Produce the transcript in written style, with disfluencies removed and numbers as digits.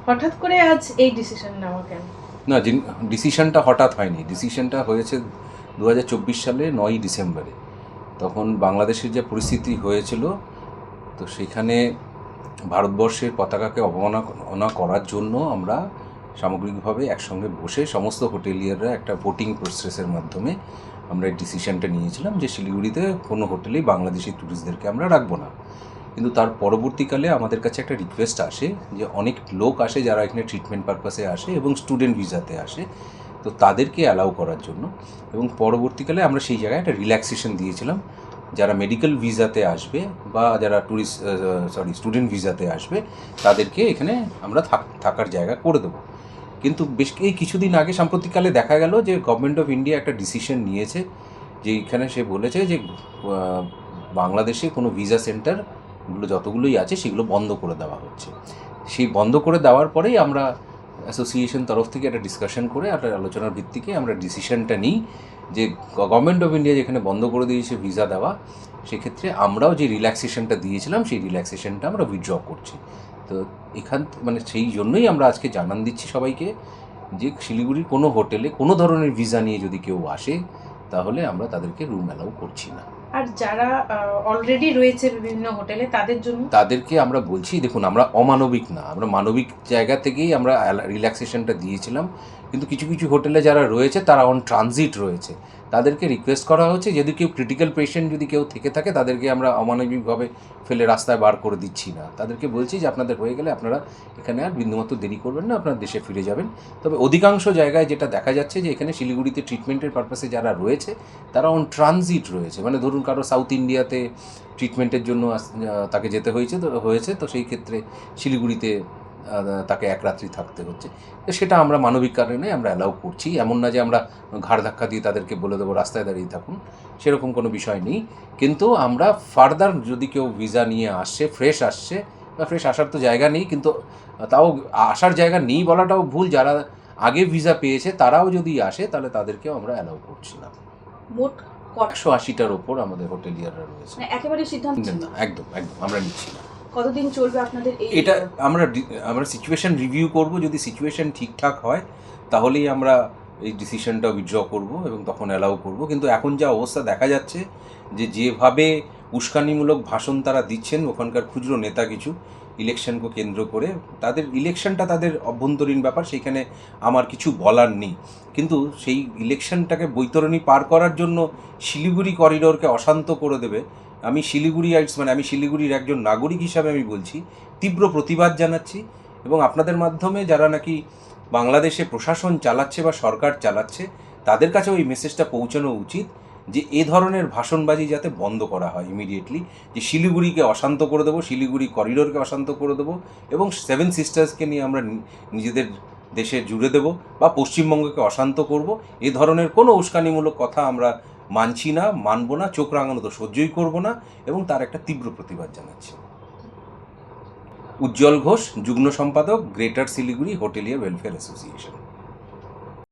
হঠাৎ করে আজ এই ডিসিশন নেওয়া কেন? না, ডিসিশনটা হঠাৎ হয়নি। ডিসিশনটা হয়েছে 2024 সালে 9ই ডিসেম্বরে। তখন বাংলাদেশের যে পরিস্থিতি হয়েছিল, তো সেখানে ভারতবর্ষের পতাকাকে অবমাননা করার জন্য আমরা সামগ্রিকভাবে একসঙ্গে বসে সমস্ত হোটেলিয়াররা একটা ভোটিং প্রসেসের মাধ্যমে আমরা এই ডিসিশনটা নিয়েছিলাম যে শিলিগুড়িতে কোনো হোটেলেই বাংলাদেশি ট্যুরিস্টদেরকে আমরা রাখবো না। কিন্তু তার পরবর্তীকালে আমাদের কাছে একটা রিকোয়েস্ট আসে যে অনেক লোক আসে যারা এখানে ট্রিটমেন্ট পারপাসে আসে এবং স্টুডেন্ট ভিসাতে আসে, তো তাদেরকে অ্যালাউ করার জন্য। এবং পরবর্তীকালে আমরা সেই জায়গায় একটা রিল্যাক্সেশন দিয়েছিলাম, যারা মেডিকেল ভিসাতে আসবে বা যারা স্টুডেন্ট ভিসাতে আসবে তাদেরকে এখানে আমরা থাকার জায়গা করে দেবো। কিন্তু বেশ কিছুদিন আগে সাম্প্রতিককালে দেখা গেল যে গভর্নমেন্ট অফ ইন্ডিয়া একটা ডিসিশন নিয়েছে, যে এখানে সে বলেছে যে বাংলাদেশে কোনো ভিসা সেন্টারগুলো যতগুলোই আছে সেগুলো বন্ধ করে দেওয়া হচ্ছে। সেই বন্ধ করে দেওয়ার পরেই আমরা অ্যাসোসিয়েশন তরফ থেকে একটা ডিসকাশন করে একটা আলোচনার ভিত্তিকে আমরা ডিসিশনটা নিই যে গভর্নমেন্ট অফ ইন্ডিয়া যেখানে বন্ধ করে দিয়েছে ভিসা দেওয়া, সেক্ষেত্রে আমরাও যে রিল্যাক্সেশনটা দিয়েছিলাম সেই রিল্যাক্সেশনটা আমরা উইথড্র করছি। তো মানে সেই জন্যই আমরা আজকে জানান দিচ্ছি সবাইকে যে শিলিগুড়ির কোনো হোটেলে কোনো ধরনের ভিসা নিয়ে যদি কেউ আসে তাহলে আমরা তাদেরকে রুম অ্যালাউ করছি না। আর যারা অলরেডি রয়েছে বিভিন্ন হোটেলে তাদেরকে আমরা বলছি, দেখুন আমরা অমানবিক না, আমরা মানবিক জায়গা থেকেই আমরা রিল্যাক্সেশনটা দিয়েছিলাম। কিন্তু কিছু কিছু হোটেলে যারা রয়েছে তারা অন ট্রানজিট রয়েছে, তাদেরকে রিকোয়েস্ট করা হচ্ছে যদি কেউ ক্রিটিক্যাল পেশেন্ট যদি কেউ থেকে থাকে তাদেরকে আমরা অমানবিকভাবে ফেলে রাস্তায় বার করে দিচ্ছি না। তাদেরকে বলছি যে আপনাদের হয়ে গেলে আপনারা এখানে আর বিন্দুমাত্র দেরি করবেন না, আপনারা দেশে ফিরে যাবেন। তবে অধিকাংশ জায়গায় যেটা দেখা যাচ্ছে যে এখানে শিলিগুড়িতে ট্রিটমেন্টের পারপাসে যারা রয়েছে তারা অন ট্রানজিট রয়েছে, মানে ধরুন কারো সাউথ ইন্ডিয়াতে ট্রিটমেন্টের জন্য তাকে যেতে হয়েছে, তো সেই ক্ষেত্রে শিলিগুড়িতে তাকে এক রাত্রি থাকতে হচ্ছে। তো সেটা আমরা মানবিক কারণে আমরা অ্যালাউ করছি, এমন না যে আমরা ঘাড় ধাক্কা দিয়ে তাদেরকে বলে দেবো রাস্তায় দাঁড়িয়ে থাকুন, সেরকম কোনো বিষয় নেই। কিন্তু আমরা ফার্দার যদি কেউ ভিসা নিয়ে আসছে, ফ্রেশ আসছে বা ফ্রেশ আসার তো জায়গা নেই, কিন্তু তাও আসার জায়গা নেই বলাটাও ভুল, যারা আগে ভিসা পেয়েছে তারাও যদি আসে তাহলে তাদেরকেও আমরা অ্যালাউ করছি না। মোট 180টার ওপর আমাদের হোটেলিয়াররা রয়েছে। একেবারে সিদ্ধান্ত একদম আমরা নিচ্ছি না। কতদিন চলবে আপনাদের এটা আমরা সিচুয়েশন রিভিউ করব, যদি সিচুয়েশন ঠিকঠাক হয় তাহলেই আমরা এই ডিসিশনটা উইথড্র করব এবং তখন অ্যালাউ করব। কিন্তু এখন যা অবস্থা দেখা যাচ্ছে যে যেভাবে উস্কানিমূলক ভাষণ তারা দিচ্ছেন ওখানকার খুচরো নেতা কিছু ইলেকশনকে কেন্দ্র করে, তাদের ইলেকশনটা তাদের অভ্যন্তরীণ ব্যাপার, সেখানে আমার কিছু বলার নেই। কিন্তু সেই ইলেকশনটাকে বৈতরণী পার করার জন্য শিলিগুড়ি করিডোরকে অশান্ত করে দেবে, আমি শিলিগুড়ির একজন নাগরিক হিসাবে আমি বলছি, তীব্র প্রতিবাদ জানাচ্ছি। এবং আপনাদের মাধ্যমে যারা নাকি বাংলাদেশে প্রশাসন চালাচ্ছে বা সরকার চালাচ্ছে তাদের কাছে ওই মেসেজটা পৌঁছানো উচিত যে এ ধরনের ভাষণবাজি যাতে বন্ধ করা হয় ইমিডিয়েটলি, যে শিলিগুড়িকে অশান্ত করে দেবো, শিলিগুড়ি করিডোরকে অশান্ত করে দেবো এবং 7 সিস্টার্সকে নিয়ে আমরা নিজেদের দেশে জুড়ে দেবো বা পশ্চিমবঙ্গকে অশান্ত করব, এ ধরনের কোনো উস্কানিমূলক কথা আমরা মানছি না, মানব না, চোখ রাঙানো তো সহ্যই করব না এবং তার একটা তীব্র প্রতিবাদ জানাচ্ছি। উজ্জ্বল ঘোষ, যুগ্ম সম্পাদক, গ্রেটার শিলিগুড়ি হোটেলিয়ার ওয়েলফেয়ার অ্যাসোসিয়েশন।